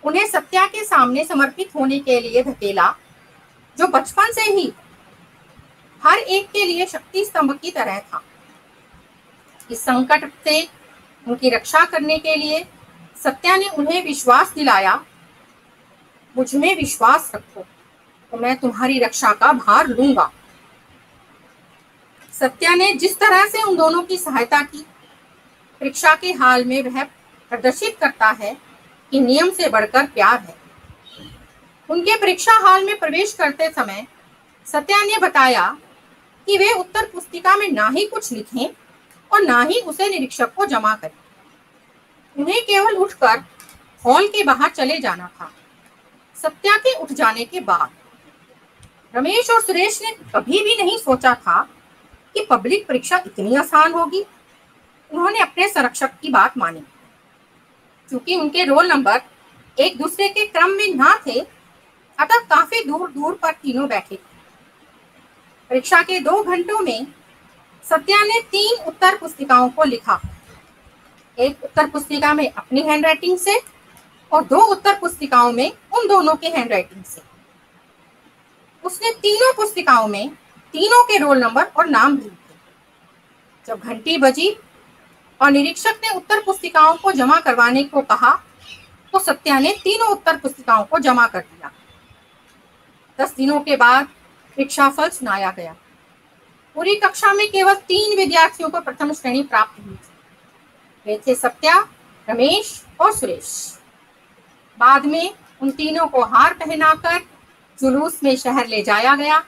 उन्हें सत्या के सामने समर्पित होने के लिए धकेला, जो बचपन से ही हर एक के लिए शक्ति स्तंभ की तरह था। इस संकट से उनकी रक्षा करने के लिए सत्या ने उन्हें विश्वास दिलाया, मुझ में विश्वास रखो तो मैं तुम्हारी रक्षा का भार लूंगा। सत्या ने जिस तरह से उन दोनों की सहायता की, परीक्षा के हाल में वह प्रदर्शित करता है कि नियम से बढ़कर प्यार है। उनके परीक्षा हाल में प्रवेश करते समय सत्या ने बताया कि वे उत्तर पुस्तिका में ना ही कुछ लिखें और ना ही उसे निरीक्षक को जमा करें। उन्हें केवल उठकर हॉल के बाहर चले जाना था। सत्या के उठ जाने के बाद रमेश और सुरेश ने कभी भी नहीं सोचा था कि पब्लिक परीक्षा इतनी आसान होगी। उन्होंने अपने संरक्षक की बात मानी। क्योंकि उनके रोल नंबर एक दूसरे के क्रम में ना थे, अतः काफी दूर दूर पर तीनों बैठे थे। परीक्षा के 2 घंटों में सत्या ने 3 उत्तर पुस्तिकाओं को लिखा। एक उत्तर पुस्तिका में अपनी हैंडराइटिंग से और 2 उत्तर पुस्तिकाओं में उन दोनों के हैंडराइटिंग से। उसने तीनों पुस्तिकाओं में तीनों के रोल नंबर और नाम भी लिखे। जब घंटी बजी और निरीक्षक ने उत्तर पुस्तिकाओं को जमा करवाने को कहा तो सत्या ने तीनों उत्तर पुस्तिकाओं को जमा कर दिया। 10 दिनों के बाद परीक्षाफल सुनाया गया। पूरी कक्षा में केवल 3 विद्यार्थियों को प्रथम श्रेणी प्राप्त हुई थी। वे थे सत्या, रमेश और सुरेश। बाद में उन तीनों को हार पहनाकर जुलूस में शहर ले जाया गया।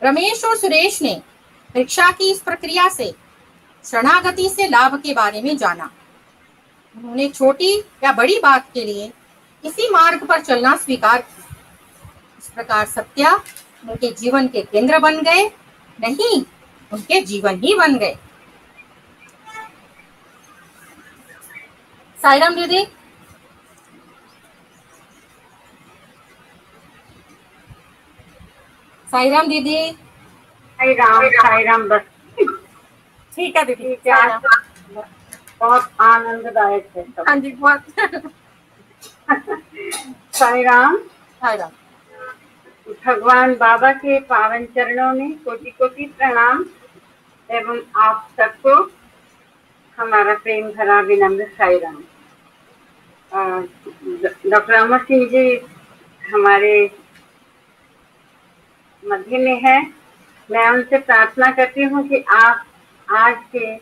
रमेश और सुरेश ने परीक्षा की इस प्रक्रिया से शरणागति से लाभ के बारे में जाना। उन्होंने छोटी या बड़ी बात के लिए इसी मार्ग पर चलना स्वीकार किया। इस प्रकार सत्या उनके जीवन के केंद्र बन गए, नहीं उनके जीवन ही बन गए। साईराम दीदी। साईराम दीदी। साई राम बस ठीक है दीदी। ठीक है, आज बहुत आनंददायक है सब। हाँ जी बहुत। साई राम। साईराम। भगवान बाबा के पावन चरणों में कोटि कोटि प्रणाम एवं आप सबको हमारा प्रेम भरा विनम्र साई राम। डॉक्टर अमर सिंह जी हमारे मध्य में है। मैं उनसे प्रार्थना करती हूँ कि आप आज के,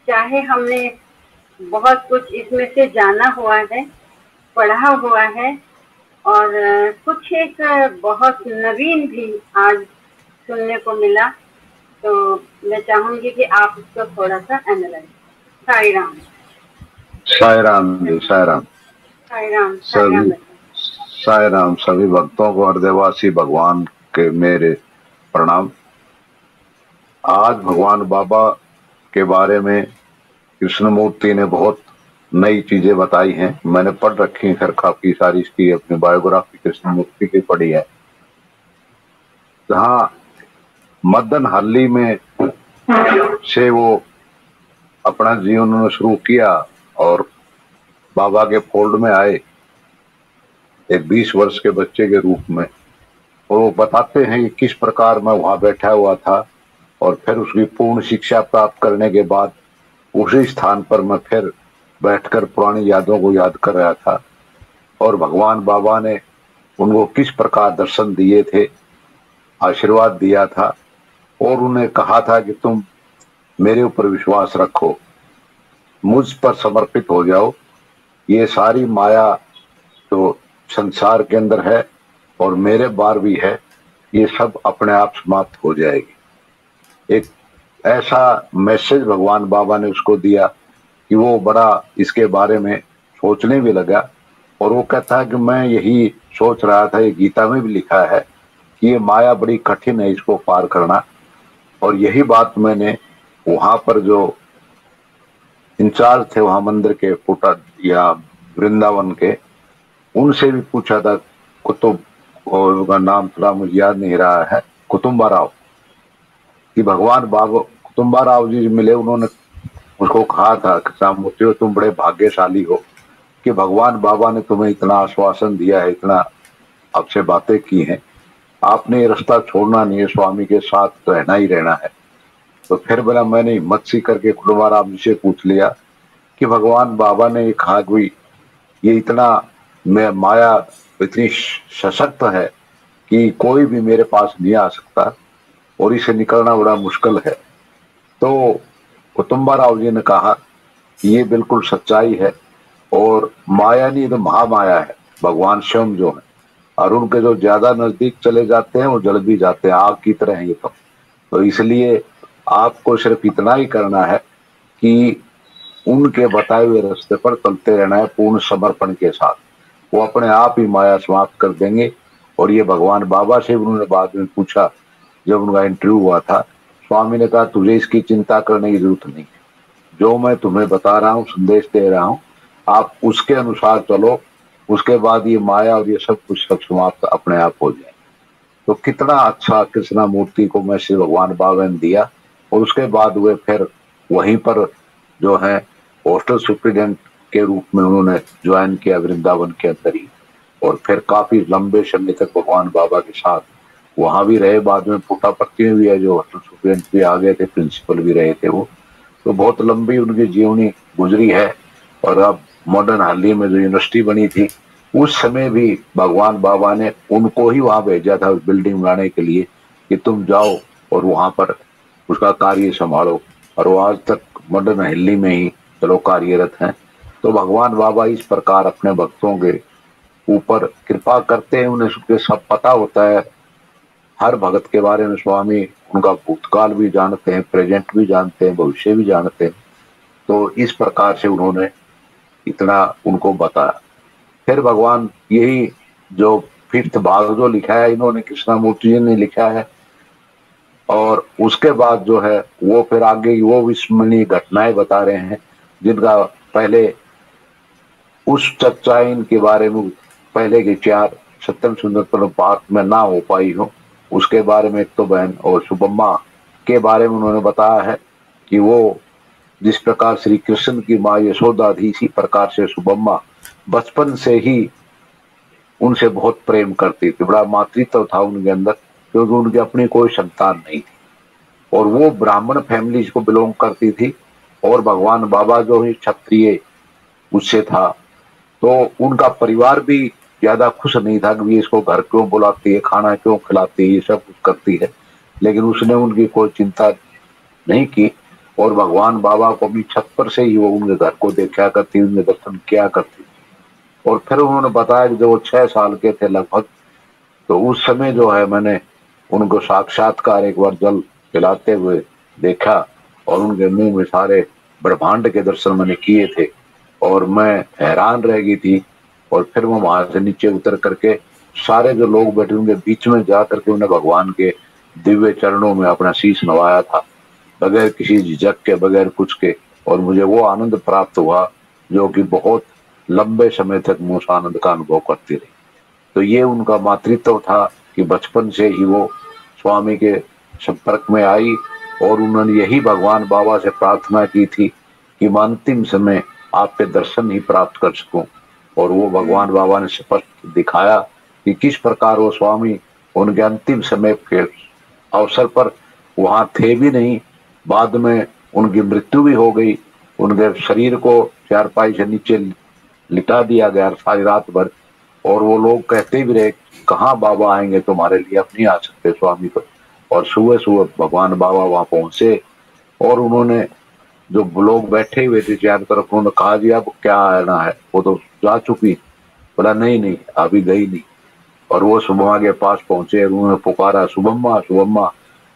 चाहे हमने बहुत कुछ इसमें से जाना हुआ है, पढ़ा हुआ है और कुछ एक बहुत नवीन भी आज सुनने को मिला, तो मैं चाहूंगी कि आप उसको थोड़ा सा एनालाइज। साई राम। साई राम जी। साई राम। साई राम। सभी साई राम सभी भक्तों को हृदयवासी भगवान के मेरे प्रणाम। आज भगवान बाबा के बारे में कृष्णमूर्ति ने बहुत नई चीजें बताई हैं। मैंने पढ़ रखी है, काफी सारी इसकी अपनी बायोग्राफी कृष्णमूर्ति की पढ़ी है। जहाँ मदन हल्ली में से वो अपना जीवन उन्होंने शुरू किया और बाबा के फोल्ड में आए एक 20 वर्ष के बच्चे के रूप में। और वो बताते हैं कि किस प्रकार मैं वहां बैठा हुआ था और फिर उसकी पूर्ण शिक्षा प्राप्त करने के बाद उसी स्थान पर मैं फिर बैठकर पुरानी यादों को याद कर रहा था और भगवान बाबा ने उनको किस प्रकार दर्शन दिए थे, आशीर्वाद दिया था और उन्हें कहा था कि तुम मेरे ऊपर विश्वास रखो, मुझ पर समर्पित हो जाओ, ये सारी माया जो संसार के अंदर है और मेरे बार भी है, ये सब अपने आप समाप्त हो जाएगी। एक ऐसा मैसेज भगवान बाबा ने उसको दिया कि वो बड़ा इसके बारे में सोचने भी लगा और वो कहता है कि मैं यही सोच रहा था, ये गीता में भी लिखा है कि ये माया बड़ी कठिन है, इसको पार करना। और यही बात मैंने वहां पर जो इंचार्ज थे वहां मंदिर के पुटा या वृंदावन के, उनसे भी पूछा था। कुतुब और उनका नाम थोड़ा मुझे याद नहीं रहा है, कुतुम्बा राव, कि भगवान बाबा कुतुम्बा राव जी मिले। उन्होंने उसको कहा था कि कृष्णमूर्ति तुम बड़े भाग्यशाली हो कि भगवान बाबा ने तुम्हें इतना आश्वासन दिया है, इतना आपसे बातें की हैं, आपने ये रास्ता छोड़ना नहीं है, स्वामी के साथ रहना ही रहना है। तो फिर बोला मैंने हिम्मत सी करके कुतुम्बा राव जी से पूछ लिया कि भगवान बाबा ने कहा कि ये इतना माया इतनी सशक्त है कि कोई भी मेरे पास नहीं आ सकता और इसे निकलना बड़ा मुश्किल है। तो कुतुम्बा राव जी ने कहा कि ये बिल्कुल सच्चाई है और माया नहीं तो महामाया है, भगवान स्वयं जो है, और उनके जो ज्यादा नजदीक चले जाते हैं वो जल भी जाते हैं, आग की तरह है ये तो इसलिए आपको सिर्फ इतना ही करना है कि उनके बताए हुए रास्ते पर चलते रहना है पूर्ण समर्पण के साथ, वो अपने आप ही माया समाप्त कर देंगे। और ये भगवान बाबा से उन्होंने बाद में पूछा, जब उनका इंटरव्यू हुआ था, स्वामी ने कहा तुझे इसकी चिंता करने की जरूरत नहीं, जो मैं तुम्हें बता रहा हूँ, संदेश दे रहा हूँ, आप उसके अनुसार चलो, उसके बाद ये माया और ये सब कुछ सब समाप्त अपने आप हो जाए। तो कितना अच्छा कृष्णमूर्ति को मैसेज भगवान बाबा ने दिया। और उसके बाद वे फिर वहीं पर जो है हॉस्टल सुप्रिटेंडेंट के रूप में उन्होंने ज्वाइन किया वृंदावन के अंदर ही, और फिर काफी लंबे समय तक भगवान बाबा के साथ वहां भी रहे। बाद में पुट्टापत्ती में भी है जो हॉस्टल सुप्रिटेंडेंट भी आ गए थे, प्रिंसिपल भी रहे थे वो। तो बहुत लंबी उनकी जीवनी गुजरी है। और अब मॉडर्न हाली में जो यूनिवर्सिटी बनी थी, उस समय भी भगवान बाबा ने उनको ही वहां भेजा था उस बिल्डिंग बनाने के लिए कि तुम जाओ और वहां पर उसका कार्य संभालो, और वो आज तक मॉडर्न हिल्ली में ही चलो कार्यरत हैं। तो भगवान बाबा इस प्रकार अपने भक्तों के ऊपर कृपा करते हैं, उन्हें सब पता होता है, हर भगत के बारे में स्वामी उनका भूतकाल भी जानते हैं, प्रेजेंट भी जानते हैं, भविष्य भी जानते हैं। तो इस प्रकार से उन्होंने इतना उनको बताया। फिर भगवान यही जो 5th भाग जो लिखा है इन्होंने, कृष्णमूर्ति जी ने लिखा है, और उसके बाद जो है वो फिर आगे वो विस्मरणीय घटनाएं बता रहे हैं जिनका पहले उस चर्चा इनके बारे में पहले के 4 सत्यम सुंदर पाठ में ना हो पाई हो, उसके बारे में एक तो बहन और सुबम्मा के बारे में उन्होंने बताया है कि वो जिस प्रकार श्री कृष्ण की माँ यशोदा थी, इसी प्रकार से सुबम्मा बचपन से ही उनसे बहुत प्रेम करती थी। बड़ा मातृत्व था उनके अंदर, क्योंकि उनकी अपनी कोई संतान नहीं थी और वो ब्राह्मण फैमिली को बिलोंग करती थी, और भगवान बाबा जो ही क्षत्रिय उससे था। तो उनका परिवार भी ज्यादा खुश नहीं था कि इसको घर क्यों बुलाती है, खाना क्यों खिलाती है, ये सब कुछ करती है, लेकिन उसने उनकी कोई चिंता नहीं की, और भगवान बाबा को भी छत पर से ही वो उनके घर को देखा करती, उनके दर्शन किया करती। और फिर उन्होंने बताया कि जब वो 6 साल के थे लगभग, तो उस समय जो है मैंने उनको साक्षात्कार एक बार जल पिलाते हुए देखा, और उनके मुंह में सारे ब्रह्मांड के दर्शन मैंने किए थे, और मैं हैरान रह गई थी। और फिर वो वहां से नीचे उतर करके सारे जो लोग बैठे उनके बीच में जा करके उन्हें भगवान के दिव्य चरणों में अपना शीश नवाया था, बगैर किसी झिझक के, बगैर कुछ के। और मुझे वो आनंद प्राप्त हुआ जो कि बहुत लंबे समय तक मैं उस आनंद का अनुभव करती रही। तो ये उनका मातृत्व था कि बचपन से ही वो स्वामी के संपर्क में आई, और उन्होंने यही भगवान बाबा से प्रार्थना की थी कि मैं अंतिम समय आपके दर्शन ही प्राप्त कर सकूं। और वो भगवान बाबा ने स्पष्ट दिखाया कि किस प्रकार वो स्वामी उनके अंतिम समय के अवसर पर वहां थे भी नहीं, बाद में उनकी मृत्यु भी हो गई, उनके शरीर को चारपाई से नीचे लिटा दिया गया सारी रात भर, और वो लोग कहते भी रहे कहाँ बाबा आएंगे तुम्हारे लिए, अब नहीं आ सकते स्वामी पर। और सुबह सुबह भगवान बाबा वहां पहुंचे, और उन्होंने जो लोग बैठे हुए थे चारों तरफ, उन्होंने कहा जी अब क्या आना है, वो तो जा चुकी। बोला नहीं नहीं अभी गई नहीं। और वो सुबह के पास पहुंचे, उन्होंने पुकारा सुबम्मा सुबम्मा,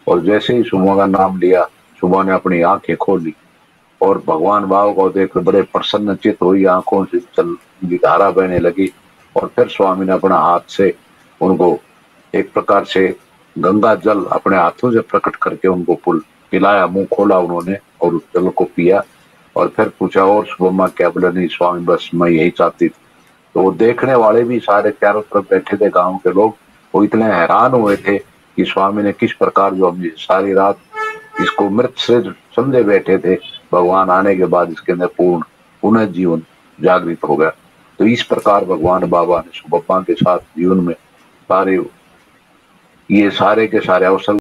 और जैसे ही सुबह का नाम लिया, सुबह ने अपनी आंखें खोली, और भगवान बाबा को देख बड़े प्रसन्नचित हुई, आंखों से चल धारा बहने लगी। और फिर स्वामी ने अपना हाथ से उनको एक प्रकार से गंगा जल अपने हाथों से प्रकट करके उनको पिलाया, मुंह खोला उन्होंने और उस जल को पिया। और फिर पूछा और सुबम्मा क्या? बोला नहीं स्वामी बस मैं यही चाहती थी। तो वो देखने वाले भी सारे चारों तरफ बैठे थे गांव के लोग, वो इतने हैरान हुए थे कि स्वामी ने किस प्रकार जो हम सारी रात इसको मृत से समझे बैठे थे, भगवान आने के बाद इसके अंदर पूर्ण पुनर्जीवन जागृत हो गया। तो इस प्रकार भगवान बाबा ने सुबम्मा के साथ जीवन में सारे ये सारे के सारे अवसर